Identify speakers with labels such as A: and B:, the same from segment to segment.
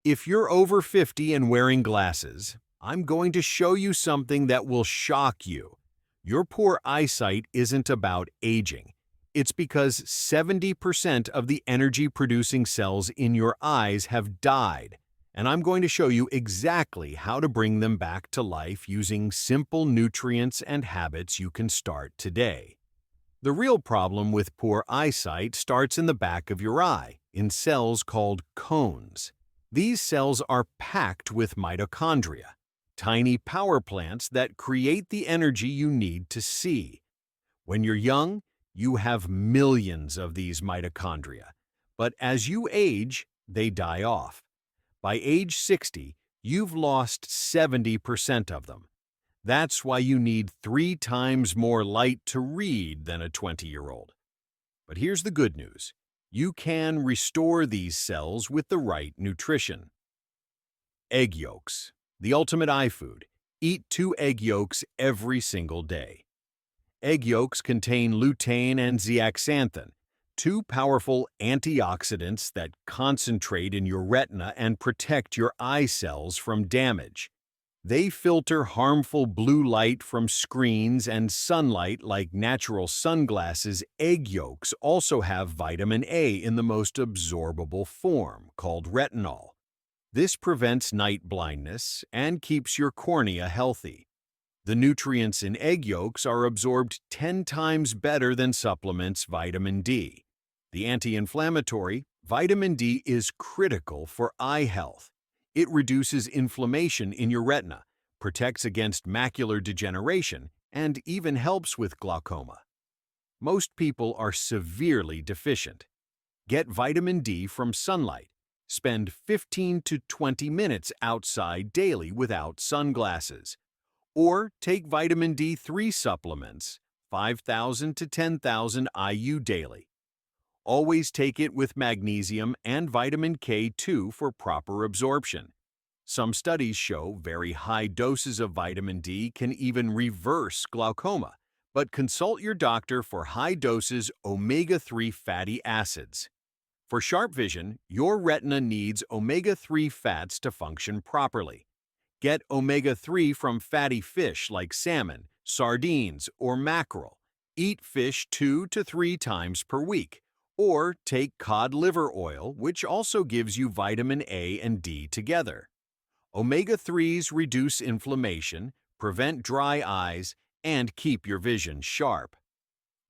A: If you're over 50 and wearing glasses, I'm going to show you something that will shock you. Your poor eyesight isn't about aging. It's because 70% of the energy-producing cells in your eyes have died, and I'm going to show you exactly how to bring them back to life using simple nutrients and habits you can start today. The real problem with poor eyesight starts in the back of your eye, in cells called cones. These cells are packed with mitochondria, tiny power plants that create the energy you need to see. When you're young, you have millions of these mitochondria, but as you age, they die off. By age 60, you've lost 70% of them. That's why you need 3 times more light to read than a 20-year-old. But here's the good news. You can restore these cells with the right nutrition. Egg yolks, the ultimate eye food. Eat 2 egg yolks every single day. Egg yolks contain lutein and zeaxanthin, 2 powerful antioxidants that concentrate in your retina and protect your eye cells from damage. They filter harmful blue light from screens and sunlight like natural sunglasses. Egg yolks also have vitamin A in the most absorbable form, called retinol. This prevents night blindness and keeps your cornea healthy. The nutrients in egg yolks are absorbed 10 times better than supplements vitamin D. The anti-inflammatory, vitamin D is critical for eye health. It reduces inflammation in your retina, protects against macular degeneration, and even helps with glaucoma. Most people are severely deficient. Get vitamin D from sunlight. Spend 15 to 20 minutes outside daily without sunglasses. Or take vitamin D3 supplements, 5,000 to 10,000 IU daily. Always take it with magnesium and vitamin K2 for proper absorption. Some studies show very high doses of vitamin D can even reverse glaucoma, but consult your doctor for high doses omega-3 fatty acids. For sharp vision, your retina needs omega-3 fats to function properly. Get omega-3 from fatty fish like salmon, sardines, or mackerel. Eat fish 2 to 3 times per week. Or take cod liver oil, which also gives you vitamin A and D together. Omega-3s reduce inflammation, prevent dry eyes, and keep your vision sharp.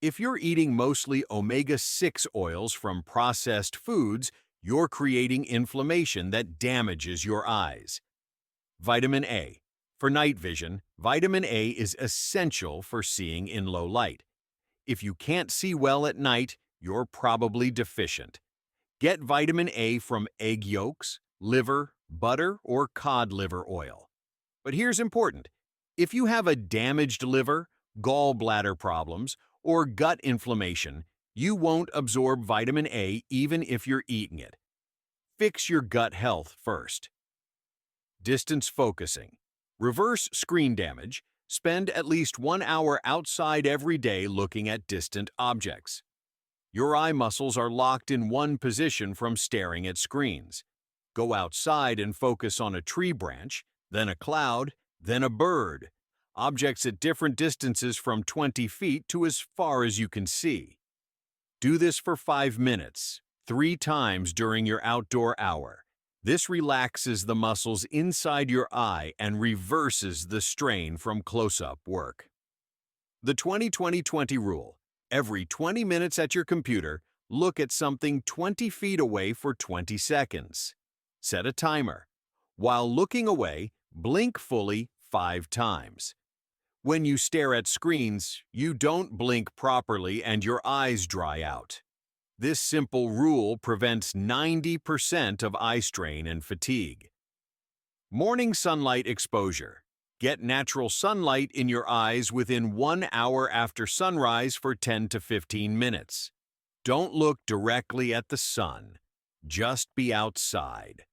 A: If you're eating mostly omega-6 oils from processed foods, you're creating inflammation that damages your eyes. Vitamin A. For night vision, vitamin A is essential for seeing in low light. If you can't see well at night, you're probably deficient. Get vitamin A from egg yolks, liver, butter, or cod liver oil. But here's important. If you have a damaged liver, gallbladder problems, or gut inflammation, you won't absorb vitamin A even if you're eating it. Fix your gut health first. Distance focusing. Reverse screen damage. Spend at least 1 hour outside every day looking at distant objects. Your eye muscles are locked in one position from staring at screens. Go outside and focus on a tree branch, then a cloud, then a bird. Objects at different distances from 20 feet to as far as you can see. Do this for 5 minutes, 3 times during your outdoor hour. This relaxes the muscles inside your eye and reverses the strain from close-up work. The 20-20-20 rule. Every 20 minutes at your computer, look at something 20 feet away for 20 seconds. Set a timer. While looking away, blink fully 5 times. When you stare at screens, you don't blink properly and your eyes dry out. This simple rule prevents 90% of eye strain and fatigue. Morning sunlight exposure. Get natural sunlight in your eyes within 1 hour after sunrise for 10 to 15 minutes. Don't look directly at the sun. Just be outside.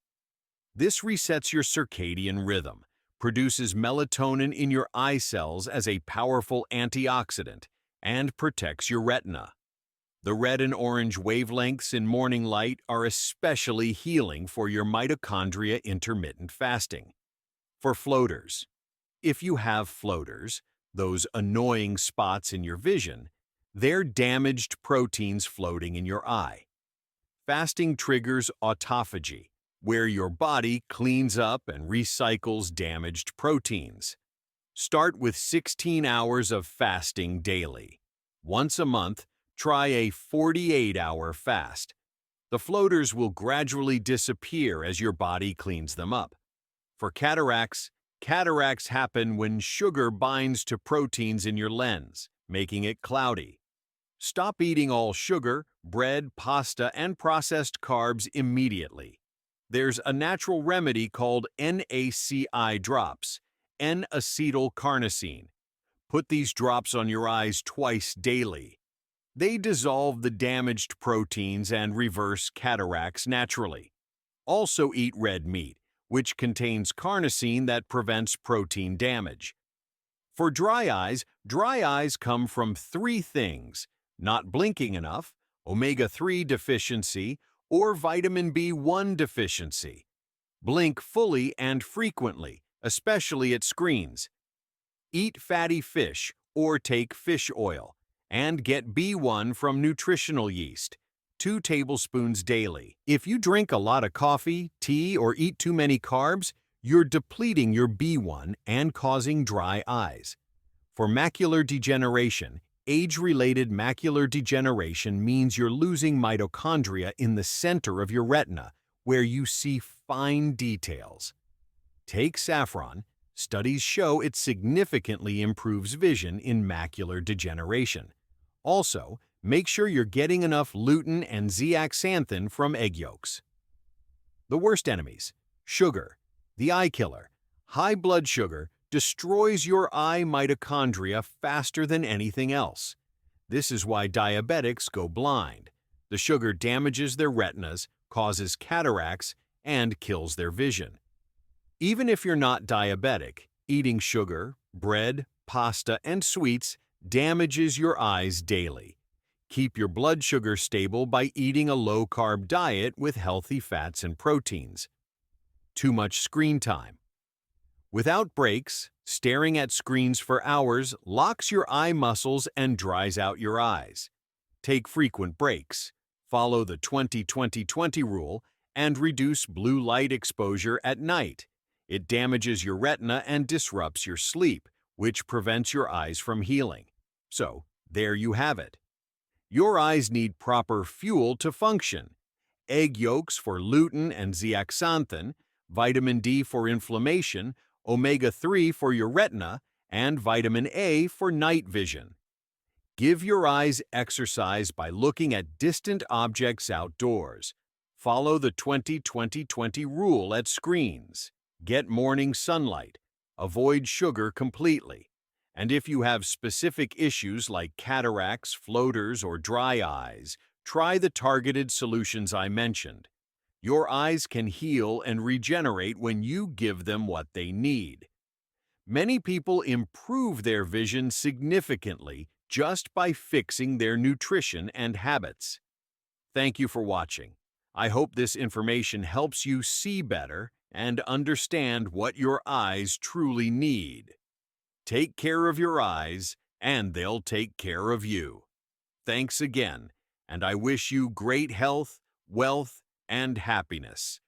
A: This resets your circadian rhythm, produces melatonin in your eye cells as a powerful antioxidant, and protects your retina. The red and orange wavelengths in morning light are especially healing for your mitochondria intermittent fasting. For floaters, if you have floaters, those annoying spots in your vision, they're damaged proteins floating in your eye. Fasting triggers autophagy, where your body cleans up and recycles damaged proteins. Start with 16 hours of fasting daily. Once a month, try a 48-hour fast. The floaters will gradually disappear as your body cleans them up. For cataracts, cataracts happen when sugar binds to proteins in your lens, making it cloudy. Stop eating all sugar, bread, pasta, and processed carbs immediately. There's a natural remedy called NaCl drops, N-acetylcarnosine. Put these drops on your eyes twice daily. They dissolve the damaged proteins and reverse cataracts naturally. Also eat red meat, which contains carnosine that prevents protein damage. For dry eyes come from three things: not blinking enough, omega-3 deficiency, or vitamin B1 deficiency. Blink fully and frequently, especially at screens. Eat fatty fish or take fish oil, and get B1 from nutritional yeast, 2 tablespoons daily. If you drink a lot of coffee, tea, or eat too many carbs, you're depleting your B1 and causing dry eyes. For macular degeneration, age-related macular degeneration means you're losing mitochondria in the center of your retina, where you see fine details. Take Saffron. Studies show it significantly improves vision in macular degeneration. Also, make sure you're getting enough lutein and zeaxanthin from egg yolks. The worst enemies: sugar, the eye killer. High blood sugar destroys your eye mitochondria faster than anything else. This is why diabetics go blind. The sugar damages their retinas, causes cataracts, and kills their vision. Even if you're not diabetic, eating sugar, bread, pasta, and sweets damages your eyes daily. Keep your blood sugar stable by eating a low-carb diet with healthy fats and proteins. Too much screen time. Without breaks, staring at screens for hours locks your eye muscles and dries out your eyes. Take frequent breaks. Follow the 20-20-20 rule and reduce blue light exposure at night. It damages your retina and disrupts your sleep, which prevents your eyes from healing. So, there you have it. Your eyes need proper fuel to function. Egg yolks for lutein and zeaxanthin, vitamin D for inflammation, omega-3 for your retina, and vitamin A for night vision. Give your eyes exercise by looking at distant objects outdoors. Follow the 20-20-20 rule at screens. Get morning sunlight. Avoid sugar completely. And if you have specific issues like cataracts, floaters, or dry eyes, try the targeted solutions I mentioned. Your eyes can heal and regenerate when you give them what they need. Many people improve their vision significantly just by fixing their nutrition and habits. Thank you for watching. I hope this information helps you see better and understand what your eyes truly need. Take care of your eyes, and they'll take care of you. Thanks again, and I wish you great health, wealth, and happiness.